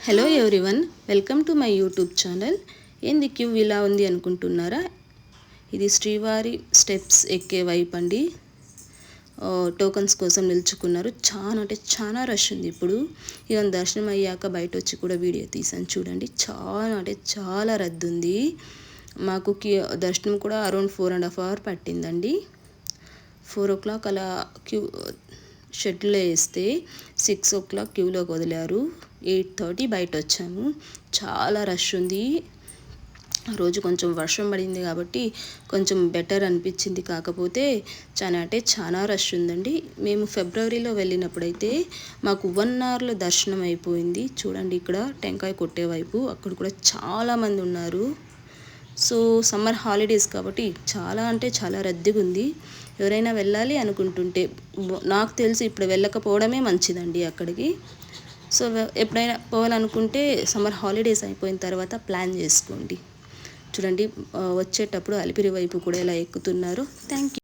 Hello everyone, welcome to my YouTube channel. ఏంది queue ఇలా ఉంది అనుకుంటున్నారా? ఇది శ్రీవారి స్టెప్స్ ఎక్కే వైపు అండి. టోకన్స్ కోసం నిల్చుకున్నారు. చాలా అంటే చాలా రష్ ఉంది. ఇప్పుడు ఇవన్న దర్శనం అయ్యాక బయట వచ్చి కూడా వీడియో తీసాను చూడండి. చాలా అంటే చాలా రద్దు ఉంది. మాకు దర్శనం కూడా అరౌండ్ 4.5 hours పట్టిందండి. 4 o'clock అలా క్యూ షెడ్యూల్లో వేస్తే 6 o'clock క్యూలోకి వదిలారు. 8:30 బయట వచ్చాము. చాలా రష్ ఉంది. రోజు కొంచెం వర్షం పడింది కాబట్టి కొంచెం బెటర్ అనిపించింది. కాకపోతే చాలా అంటే చాలా రష్ ఉందండి. మేము ఫిబ్రవరిలో వెళ్ళినప్పుడైతే మాకు 1 hourలో దర్శనం అయిపోయింది. చూడండి, ఇక్కడ టెంకాయ కొట్టే వైపు అక్కడ కూడా చాలామంది ఉన్నారు. సో సమ్మర్ హాలిడేస్ కాబట్టి చాలా అంటే చాలా రద్దీగా ఉంది. ఎవరైనా వెళ్ళాలి అనుకుంటుంటే నాకు తెలిసి ఇప్పుడు వెళ్ళకపోవడమే మంచిదండి అక్కడికి. సో ఎప్పుడైనా పోవాలనుకుంటే సమ్మర్ హాలిడేస్ అయిపోయిన తర్వాత ప్లాన్ చేసుకోండి. చూడండి, వచ్చేటప్పుడు అలిపిరి వైపు కూడా ఎలా ఎక్కుతున్నారు. Thank you.